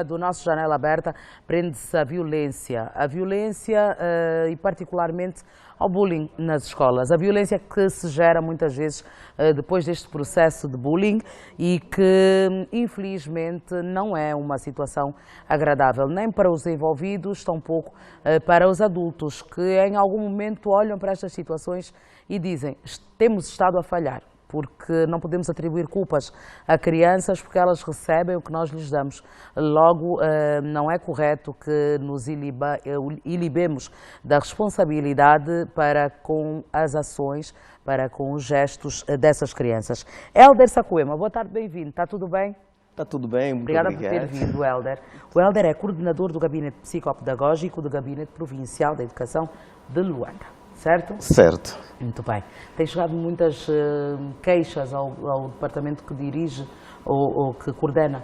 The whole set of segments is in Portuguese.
Do nosso Janela Aberta prende-se a violência e particularmente ao bullying nas escolas. A violência que se gera muitas vezes depois deste processo de bullying e que infelizmente não é uma situação agradável nem para os envolvidos, tampouco para os adultos que em algum momento olham para estas situações e dizem: temos estado a falhar, porque não podemos atribuir culpas a crianças porque elas recebem o que nós lhes damos. Logo, não é correto que nos ilibemos da responsabilidade para com as ações, para com os gestos dessas crianças. Hélder Sacoema, boa tarde, bem-vindo. Está tudo bem? Está tudo bem, muito obrigado. obrigado Por ter vindo, Hélder. O Hélder é coordenador do Gabinete Psicopedagógico do Gabinete Provincial da Educação de Luanda. Certo? Certo. Muito bem. Tem chegado muitas queixas ao departamento que dirige ou que coordena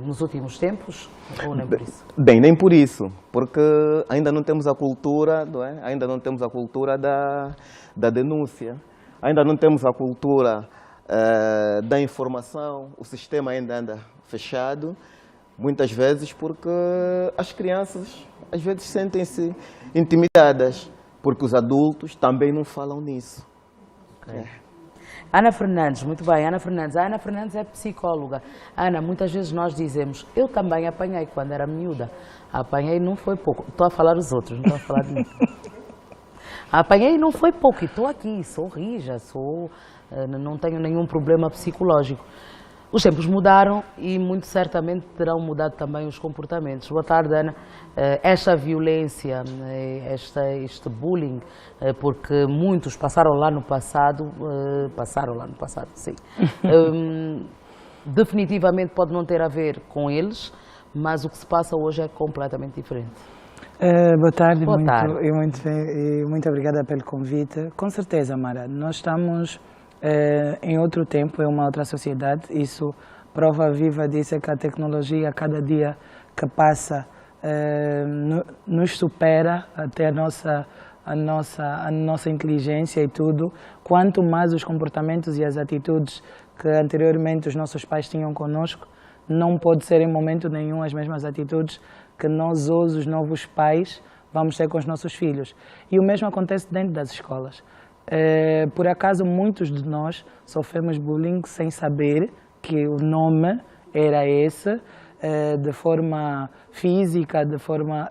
nos últimos tempos, ou nem por isso? Bem, nem por isso, porque ainda não temos a cultura, não é? Ainda não temos a cultura da denúncia, ainda não temos a cultura da informação, o sistema ainda anda fechado, muitas vezes porque as crianças às vezes sentem-se intimidadas, porque os adultos também não falam nisso. Okay. Ana Fernandes, muito bem, Ana Fernandes. A Ana Fernandes é psicóloga. Ana, muitas vezes nós dizemos: eu também apanhei quando era miúda. Apanhei não foi pouco. Estou a falar dos outros, não estou a falar de mim. Apanhei não foi pouco e estou aqui, sou rija, não tenho nenhum problema psicológico. Os tempos mudaram e muito certamente terão mudado também os comportamentos. Boa tarde, Ana. Esta violência, este bullying, porque muitos passaram lá no passado, sim. Definitivamente pode não ter a ver com eles, mas o que se passa hoje é completamente diferente. Boa tarde, Boa tarde. Muito obrigada pelo convite. Com certeza, Mara, nós estamos em outro tempo, em uma outra sociedade. Isso, prova viva disso é que a tecnologia, a cada dia que passa, nos supera até a nossa inteligência e tudo. Quanto mais os comportamentos e as atitudes que anteriormente os nossos pais tinham conosco, não pode ser em momento nenhum as mesmas atitudes que nós hoje, os novos pais, vamos ter com os nossos filhos. E o mesmo acontece dentro das escolas. Por acaso, muitos de nós sofremos bullying sem saber que o nome era esse, de forma física, de forma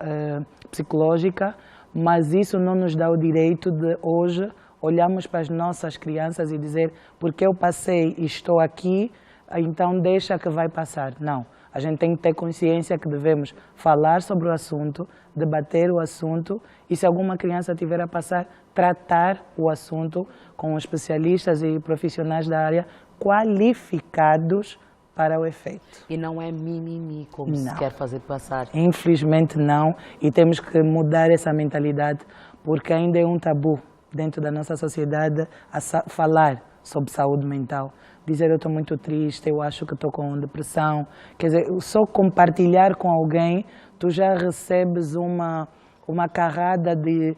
psicológica, mas isso não nos dá o direito de hoje olharmos para as nossas crianças e dizer: porque eu passei e estou aqui, então deixa que vai passar. Não. A gente tem que ter consciência que devemos falar sobre o assunto, debater o assunto e, se alguma criança tiver a passar, tratar o assunto com especialistas e profissionais da área qualificados para o efeito. E não é mimimi, como se quer fazer passar. Infelizmente não, e temos que mudar essa mentalidade, porque ainda é um tabu dentro da nossa sociedade a falar sobre saúde mental. Dizer: eu estou muito triste, eu acho que estou com depressão. Quer dizer, só compartilhar com alguém, tu já recebes uma carrada de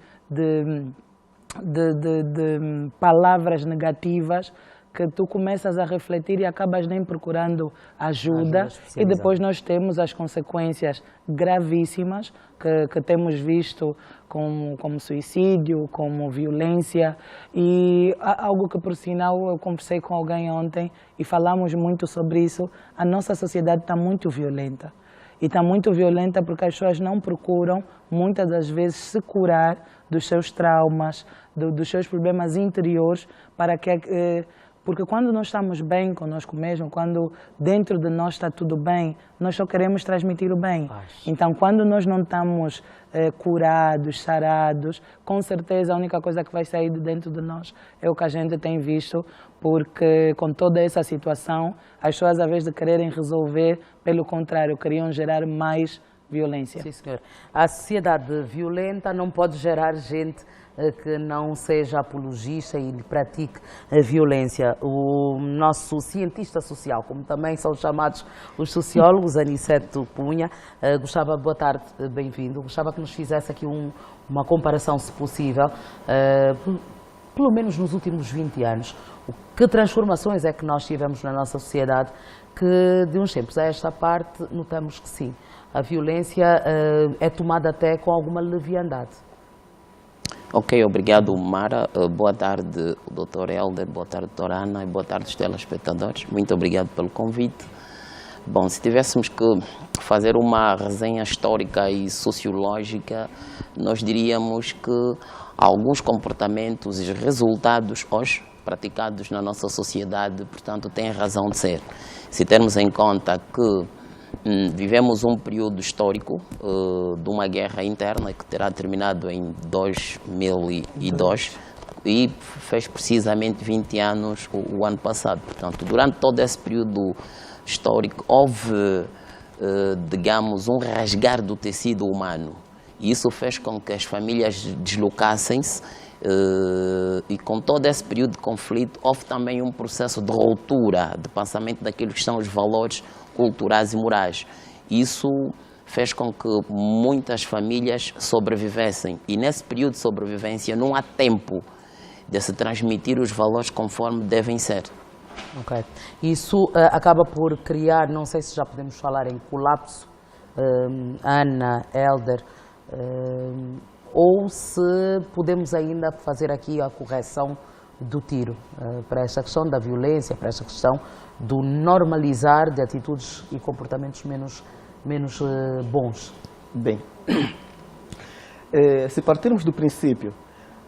palavras negativas que tu começas a refletir e acabas nem procurando ajuda. E depois nós temos as consequências gravíssimas que temos visto como suicídio, como violência. E algo que, por sinal, eu conversei com alguém ontem e falamos muito sobre isso. A nossa sociedade está muito violenta. E está muito violenta porque as pessoas não procuram, muitas das vezes, se curar dos seus traumas, dos seus problemas interiores, porque quando nós estamos bem conosco mesmo, quando dentro de nós está tudo bem, nós só queremos transmitir o bem. Então, quando nós não estamos curados, sarados, com certeza a única coisa que vai sair de dentro de nós é o que a gente tem visto, porque com toda essa situação, as pessoas, ao invés de quererem resolver, pelo contrário, queriam gerar mais violência. Sim, senhor. A sociedade violenta não pode gerar gente que não seja apologista e pratique a violência. O nosso cientista social, como também são chamados os sociólogos, Aniceto Cunha, boa tarde, bem-vindo. Gostava que nos fizesse aqui uma comparação, se possível, pelo menos nos últimos 20 anos. Que transformações é que nós tivemos na nossa sociedade que de uns tempos a esta parte notamos que sim, a violência é tomada até com alguma leviandade. Ok, obrigado, Mara. Boa tarde, Dr. Helder, boa tarde, doutora Ana, e boa tarde, os telespectadores. Muito obrigado pelo convite. Bom, se tivéssemos que fazer uma resenha histórica e sociológica, nós diríamos que alguns comportamentos e resultados hoje praticados na nossa sociedade, portanto, têm razão de ser. Se termos em conta que vivemos um período histórico de uma guerra interna que terá terminado em 2002 e fez precisamente 20 anos o ano passado. Portanto, durante todo esse período histórico houve, digamos, um rasgar do tecido humano. E isso fez com que as famílias deslocassem-se e com todo esse período de conflito houve também um processo de ruptura de pensamento daquilo que são os valores culturais e morais. Isso fez com que muitas famílias sobrevivessem e nesse período de sobrevivência não há tempo de se transmitir os valores conforme devem ser. Ok. Isso acaba por criar, não sei se já podemos falar em colapso, Ana, Helder, ou se podemos ainda fazer aqui a correção do tiro para esta questão da violência, para esta questão do normalizar de atitudes e comportamentos menos bons. Bem, se partirmos do princípio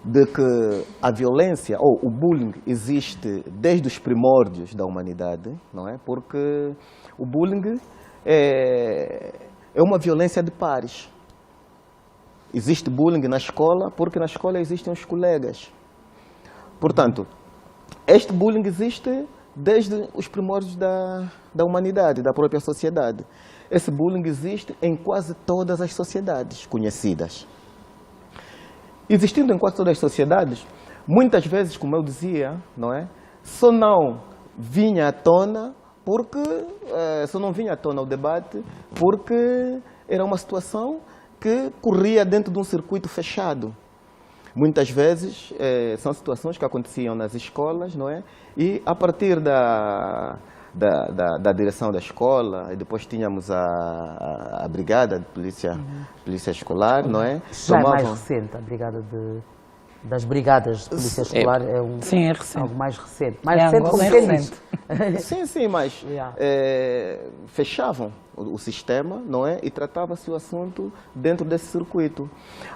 de que a violência ou o bullying existe desde os primórdios da humanidade, não é? Porque o bullying é uma violência de pares. Existe bullying na escola porque na escola existem os colegas. Portanto, este bullying existe desde os primórdios da humanidade, da própria sociedade. Esse bullying existe em quase todas as sociedades conhecidas. Existindo em quase todas as sociedades, muitas vezes, como eu dizia, não é? Só não vinha à tona o debate porque era uma situação que corria dentro de um circuito fechado. Muitas vezes são situações que aconteciam nas escolas, não é? E a partir da direção da escola, e depois tínhamos a brigada de polícia escolar, não é? Já é mais recente, a brigada das brigadas de polícia escolar Sim, é recente. Algo mais recente. Mais recente como recente. Sim, mas fechavam o sistema, não é? E tratava-se o assunto dentro desse circuito.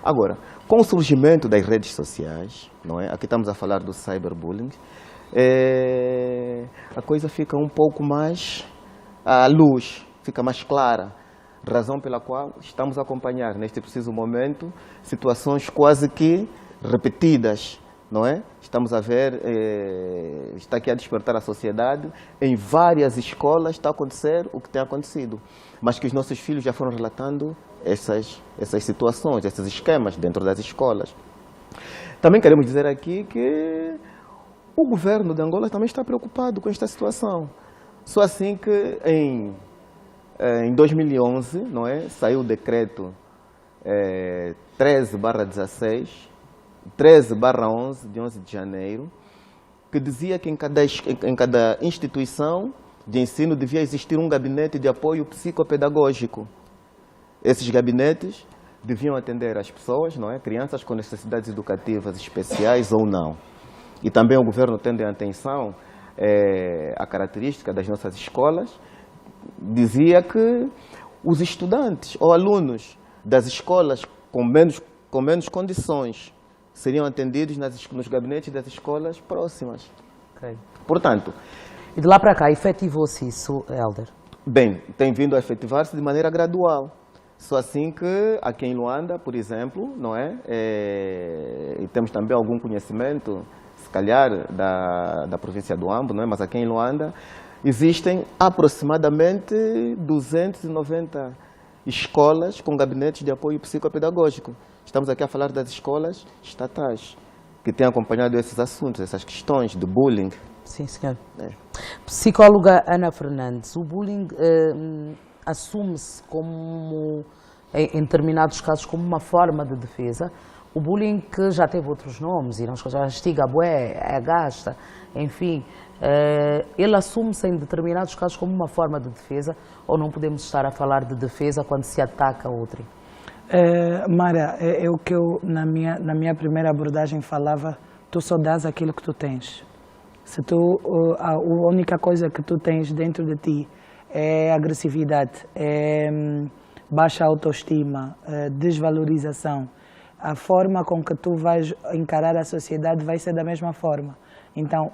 Agora, com o surgimento das redes sociais, não é? Aqui estamos a falar do cyberbullying, a coisa fica um pouco mais à luz, fica mais clara. Razão pela qual estamos a acompanhar, neste preciso momento, situações quase que repetidas, não é? Estamos a ver, está aqui a despertar a sociedade, em várias escolas está a acontecer o que tem acontecido, mas que os nossos filhos já foram relatando essas situações, esses esquemas dentro das escolas. Também queremos dizer aqui que o governo de Angola também está preocupado com esta situação. Só assim que em 2011, não é? Saiu o decreto 13/16, 13/11, de 11 de janeiro, que dizia que em cada instituição de ensino devia existir um gabinete de apoio psicopedagógico. Esses gabinetes deviam atender as pessoas, não é? Crianças com necessidades educativas especiais ou não. E também o governo tendo em atenção a característica das nossas escolas, dizia que os estudantes ou alunos das escolas com menos condições seriam atendidos nos gabinetes das escolas próximas. Okay. Portanto... E de lá para cá, efetivou-se isso, Helder? Bem, tem vindo a efetivar-se de maneira gradual. Só assim que aqui em Luanda, por exemplo, não é? E temos também algum conhecimento, se calhar, da província do Ambo, não é? Mas aqui em Luanda existem aproximadamente 290 escolas com gabinetes de apoio psicopedagógico. Estamos aqui a falar das escolas estatais, que têm acompanhado esses assuntos, essas questões de bullying. Sim, senhor. Psicóloga Ana Fernandes, o bullying assume-se como, em determinados casos, como uma forma de defesa, O bullying que já teve outros nomes, e nós já estiga, bué, é gasta, enfim, ele assume-se em determinados casos como uma forma de defesa, ou não podemos estar a falar de defesa quando se ataca outrem? Mara, é o que eu na minha primeira abordagem falava, tu só dás aquilo que tu tens. Se a única coisa que tu tens dentro de ti é agressividade, é baixa autoestima, desvalorização, a forma com que tu vais encarar a sociedade vai ser da mesma forma. Então,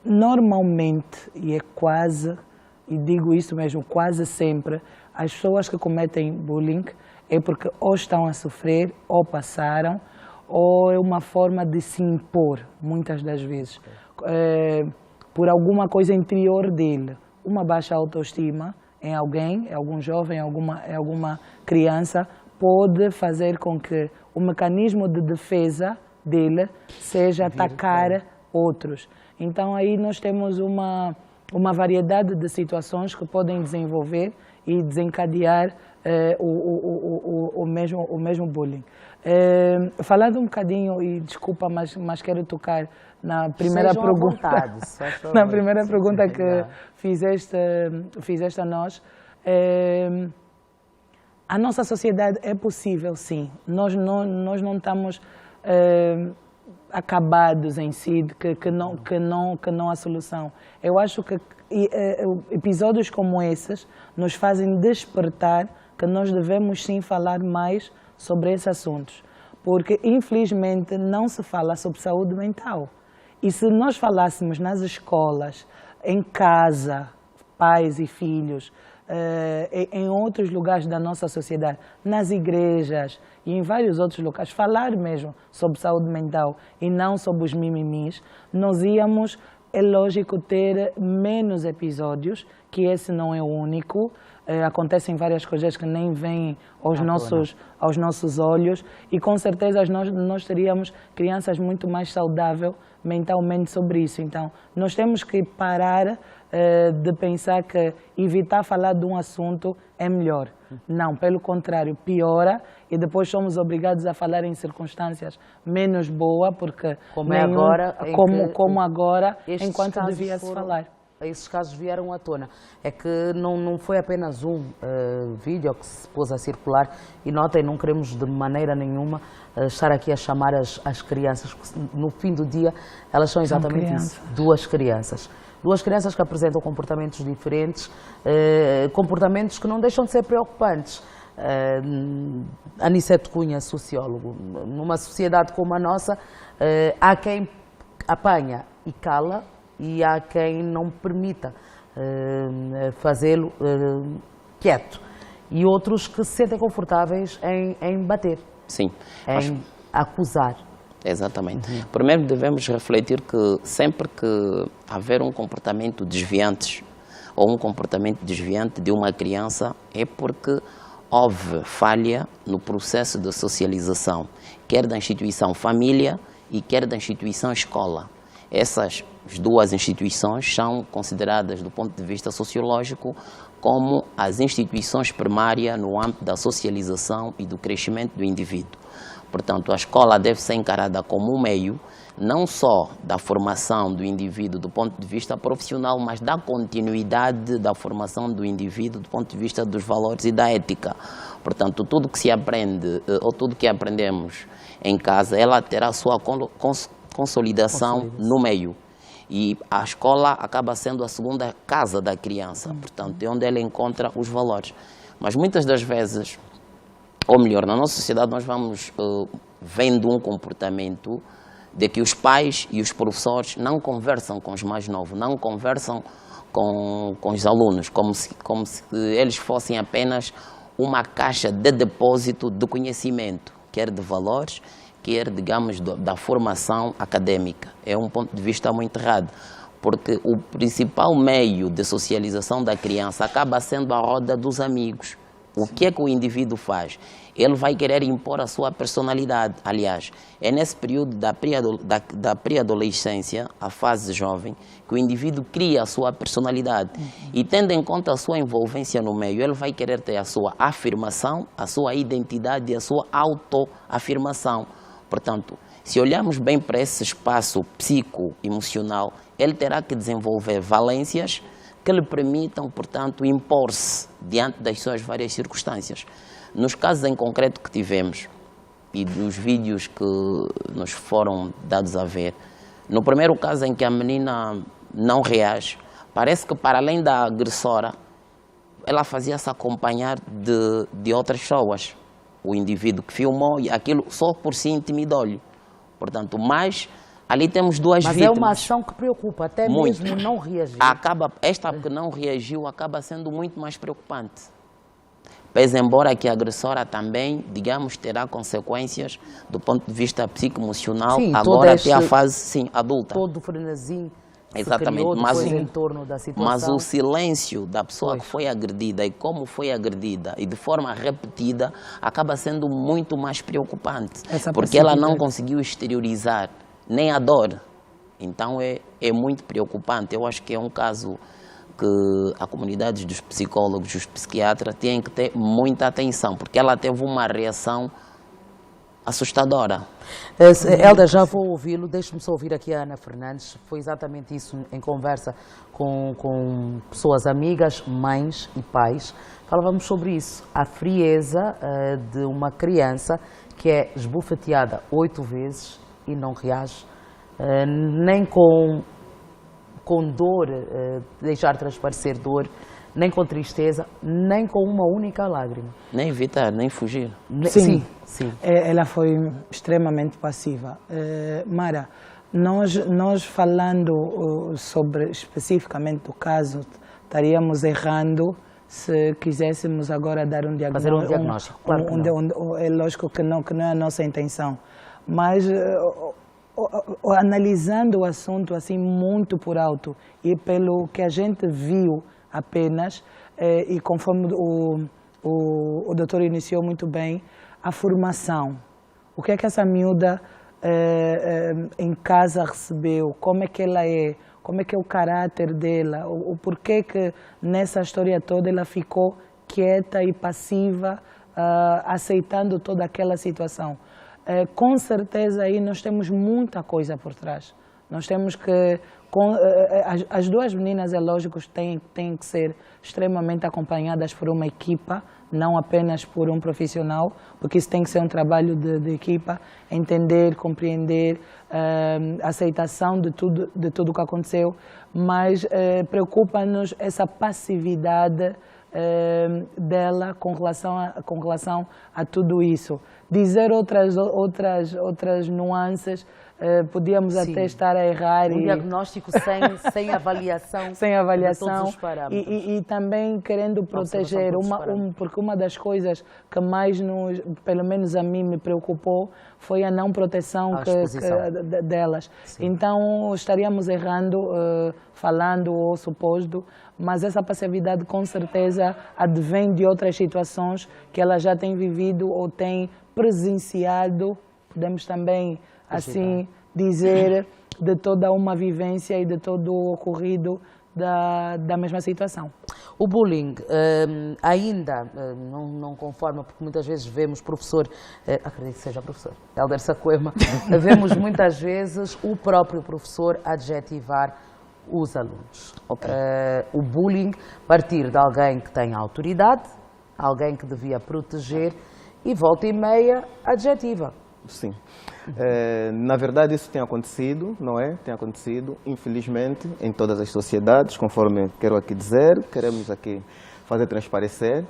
normalmente, e é quase, e digo isso mesmo, quase sempre, as pessoas que cometem bullying é porque ou estão a sofrer, ou passaram, ou é uma forma de se impor, muitas das vezes, por alguma coisa interior dele. Uma baixa autoestima em alguém, em algum jovem, em alguma criança, pode fazer com que o mecanismo de defesa dele seja atacar outros. Então aí nós temos uma variedade de situações que podem desenvolver e desencadear o mesmo bullying. Falando um bocadinho, e desculpa, mas quero tocar na primeira pergunta, na primeira pergunta que fizeste a nós. A nossa sociedade é possível, sim. Nós não estamos acabados em si, que não há solução. Eu acho que episódios como esses nos fazem despertar que nós devemos sim falar mais sobre esses assuntos, porque infelizmente não se fala sobre saúde mental. E se nós falássemos nas escolas, em casa, pais e filhos, em outros lugares da nossa sociedade, nas igrejas e em vários outros locais, falar mesmo sobre saúde mental e não sobre os mimimis, nós íamos, é lógico, ter menos episódios, que esse não é o único. Acontecem várias coisas que nem vêm aos nossos olhos, e com certeza nós teríamos crianças muito mais saudáveis mentalmente sobre isso. Então, nós temos que parar de pensar que evitar falar de um assunto é melhor. Não, pelo contrário, piora, e depois somos obrigados a falar em circunstâncias menos boas, porque como agora, enquanto devia-se falar. Esses casos vieram à tona. É que não foi apenas um vídeo que se pôs a circular, e notem, não queremos de maneira nenhuma estar aqui a chamar as crianças, porque no fim do dia elas são exatamente isso, duas crianças. Duas crianças que apresentam comportamentos diferentes, comportamentos que não deixam de ser preocupantes. Aniceto Cunha, sociólogo, numa sociedade como a nossa, há quem apanha e cala, e há quem não permita fazê-lo quieto. E outros que se sentem confortáveis em bater, sim, em acusar. Exatamente. Primeiro devemos refletir que sempre que haver um comportamento desviante ou um comportamento desviante de uma criança é porque houve falha no processo de socialização, quer da instituição família e quer da instituição escola. Essas duas instituições são consideradas, do ponto de vista sociológico, como as instituições primárias no âmbito da socialização e do crescimento do indivíduo. Portanto, a escola deve ser encarada como um meio, não só da formação do indivíduo do ponto de vista profissional, mas da continuidade da formação do indivíduo do ponto de vista dos valores e da ética. Portanto, tudo que se aprende, ou tudo que aprendemos em casa, ela terá a sua consolidação no meio. E a escola acaba sendo a segunda casa da criança, portanto, é onde ela encontra os valores. Mas muitas das vezes, ou melhor, na nossa sociedade nós vamos vendo um comportamento de que os pais e os professores não conversam com os mais novos, não conversam com os alunos, como se eles fossem apenas uma caixa de depósito de conhecimento, quer de valores, quer, digamos, da formação acadêmica. É um ponto de vista muito errado, porque o principal meio de socialização da criança acaba sendo a roda dos amigos. O que é que o indivíduo faz? Ele vai querer impor a sua personalidade. Aliás, é nesse período da pré-adolescência, a fase jovem, que o indivíduo cria a sua personalidade. E tendo em conta a sua envolvência no meio, ele vai querer ter a sua afirmação, a sua identidade e a sua autoafirmação. Portanto, se olharmos bem para esse espaço psicoemocional, ele terá que desenvolver valências que lhe permitam, portanto, impor-se diante das suas várias circunstâncias. Nos casos em concreto que tivemos e dos vídeos que nos foram dados a ver, no primeiro caso em que a menina não reage, parece que para além da agressora, ela fazia-se acompanhar de outras pessoas. O indivíduo que filmou e aquilo só por si intimidou-lhe. Portanto, mas ali temos duas vítimas. Mas é uma ação que preocupa, até muito. Mesmo não reagir. Esta que não reagiu acaba sendo muito mais preocupante. Pese embora que a agressora também, digamos, terá consequências do ponto de vista psicoemocional, sim, agora até a fase, sim, adulta. Todo o frenesim exatamente, em torno da situação. Mas o silêncio da pessoa Pois. que foi agredida e como foi agredida e de forma repetida acaba sendo muito mais preocupante, porque ela não conseguiu exteriorizar nem a dor. Então é muito preocupante. Eu acho que é um caso que a comunidade dos psicólogos, dos psiquiatras, têm que ter muita atenção, porque ela teve uma reação assustadora. Helder, já vou ouvi-lo, deixe-me só ouvir aqui a Ana Fernandes. Foi exatamente isso em conversa com pessoas amigas, mães e pais. Falávamos sobre isso, a frieza de uma criança que é esbofeteada 8 vezes e não reage, nem com dor, deixar transparecer dor, nem com tristeza, nem com uma única lágrima. Nem evitar, nem fugir. Sim, sim. Ela foi extremamente passiva. Mara, nós falando sobre especificamente do caso, estaríamos errando se quiséssemos agora dar um diagnóstico. Fazer um diagnóstico, claro que não. É lógico que não é a nossa intenção. Mas analisando o assunto assim muito por alto e pelo que a gente viu apenas, e conforme o doutor iniciou muito bem, a formação. O que é que essa miúda em casa recebeu? Como é que ela é? Como é que é o caráter dela? O porquê que nessa história toda ela ficou quieta e passiva, aceitando toda aquela situação? Com certeza aí nós temos muita coisa por trás. Nós temos que... as duas meninas, é lógico, têm que ser extremamente acompanhadas por uma equipa, não apenas por um profissional, porque isso tem que ser um trabalho de equipa, entender, compreender, aceitação de tudo que aconteceu, mas preocupa-nos essa passividade dela com relação a tudo isso. Dizer outras nuances, podíamos Sim. até estar a errar. Diagnóstico sem avaliação. Sem avaliação. De todos os parâmetros. E também querendo proteger, porque uma das coisas que mais pelo menos a mim me preocupou, foi a não proteção delas. Sim. Então estaríamos errando, falando ou suposto, mas essa passividade com certeza advém de outras situações que ela já tem vivido ou tem presenciado, podemos também assim dizer, de toda uma vivência e de todo o ocorrido da mesma situação. O bullying ainda não conforma, porque muitas vezes vemos professor, acredito que seja professor, Helder Sacoema, vemos muitas vezes o próprio professor adjetivar os alunos. Okay. O bullying partir de alguém que tem autoridade, alguém que devia proteger e volta e meia adjetiva. Sim. Na verdade, isso tem acontecido, não é? Tem acontecido, infelizmente, em todas as sociedades, conforme quero aqui dizer, queremos aqui fazer transparecer.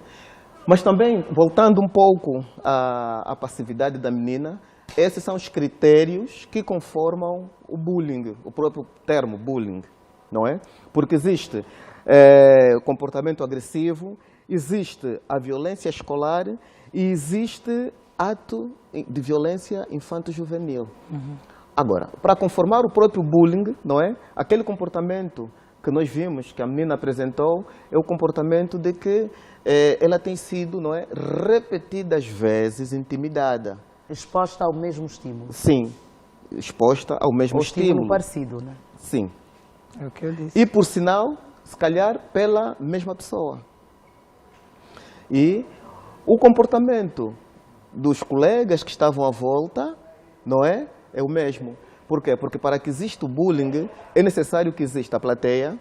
Mas também, voltando um pouco à passividade da menina, esses são os critérios que conformam o bullying, o próprio termo bullying, não é? Porque existe comportamento agressivo, existe a violência escolar e existe ato de violência infanto-juvenil. Agora, para conformar o próprio bullying, não é? Aquele comportamento que nós vimos, que a menina apresentou, é o comportamento de que ela tem sido, não é, repetidas vezes intimidada. Exposta ao mesmo estímulo. Sim, exposta ao mesmo estímulo. Parecido, né? Sim. É o que eu disse. E, por sinal, se calhar, pela mesma pessoa. E o comportamento dos colegas que estavam à volta, não é? É o mesmo. Por quê? Porque para que exista o bullying, é necessário que exista a plateia,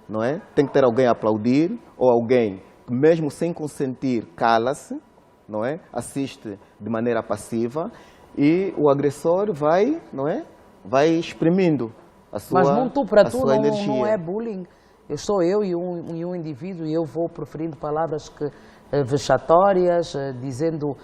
não é? Tem que ter alguém a aplaudir, ou alguém, mesmo sem consentir, cala-se, não é? Assiste de maneira passiva, e o agressor vai, não é? Vai exprimindo a sua Mas não tu, para tu sua energia. não é bullying. Eu sou eu e um indivíduo e eu vou preferindo palavras que vexatórias, dizendo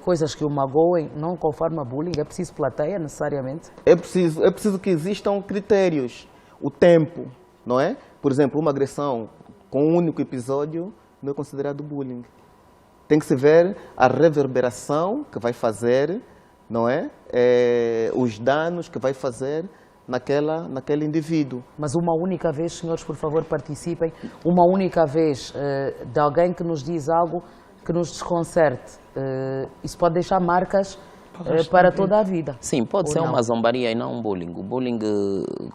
coisas que o magoem, não conforme a bullying. É preciso plateia, necessariamente? É preciso que existam critérios. O tempo, não é? Por exemplo, uma agressão com um único episódio não é considerado bullying. Tem que se ver a reverberação que vai fazer, não é? Os danos que vai fazer naquele indivíduo. Mas uma única vez, senhores, por favor, participem, uma única vez de alguém que nos diz algo que nos desconcerte, isso pode deixar marcas para toda a vida. Sim, pode Ou ser não? uma zombaria e não um bullying. O bullying,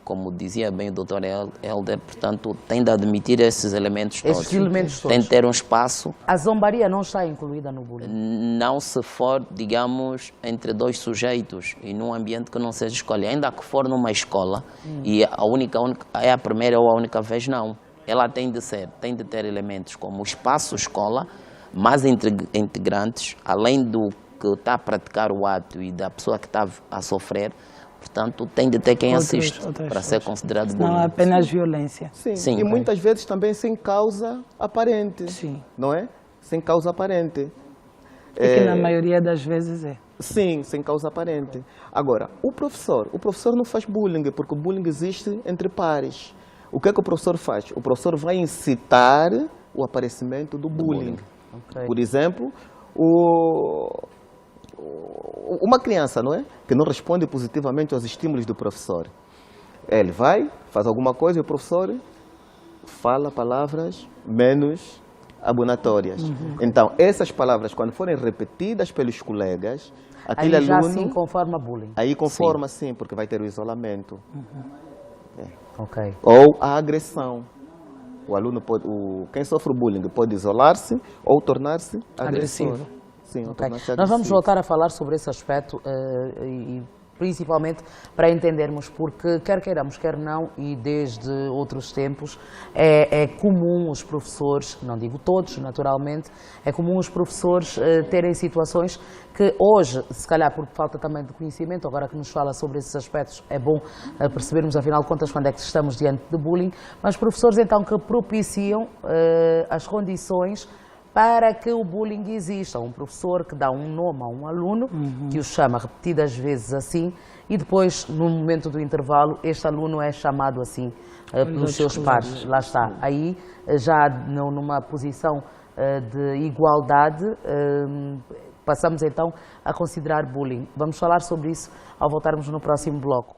como dizia bem o Dr. Helder, portanto, tem de admitir esses elementos todos. Esses elementos Tem todos. de ter um espaço, A zombaria não está incluída no bullying. não se for, digamos, entre dois sujeitos e num ambiente que não seja escolha. Ainda que for numa escola e é a primeira ou a única vez, não. Ela tem de ter elementos como o espaço escola, mais integrantes, além do que está a praticar o ato e da pessoa que está a sofrer, portanto, tem de ter quem assiste para ser considerado Não bullying. apenas violência. Sim. Sim. E muitas vezes também sem causa aparente. Sim. Não é? Sem causa aparente. E que na maioria das vezes é. Sim, sem causa aparente. Agora, o professor não faz bullying, porque o bullying existe entre pares. O que é que o professor faz? O professor vai incitar o aparecimento do bullying. Ok. Por exemplo, uma criança, não é? Que não responde positivamente aos estímulos do professor. Ele vai, faz alguma coisa e o professor fala palavras menos abonatórias. Então, essas palavras, quando forem repetidas pelos colegas, aquele Aí já aluno... sim conforma bullying. Aí conforma, sim, porque vai ter o isolamento. Ok. Ou a agressão. O aluno pode, quem sofre bullying pode isolar-se ou tornar-se agressivo. Sim, ou Ok. tornar-se Nós vamos agressivo. voltar a falar sobre esse aspecto e principalmente para entendermos porque, quer queiramos, quer não, e desde outros tempos, é comum os professores, não digo todos, naturalmente, é comum os professores terem situações que hoje, se calhar por falta também de conhecimento, agora que nos fala sobre esses aspectos, é bom percebermos, afinal de contas, quando é que estamos diante de bullying, mas professores então que propiciam as condições para que o bullying exista. Um professor que dá um nome a um aluno, que o chama repetidas vezes assim, e depois, no momento do intervalo, este aluno é chamado assim pelos seus pares. Lá está. Aí, já numa posição de igualdade, passamos então a considerar bullying. Vamos falar sobre isso ao voltarmos no próximo bloco.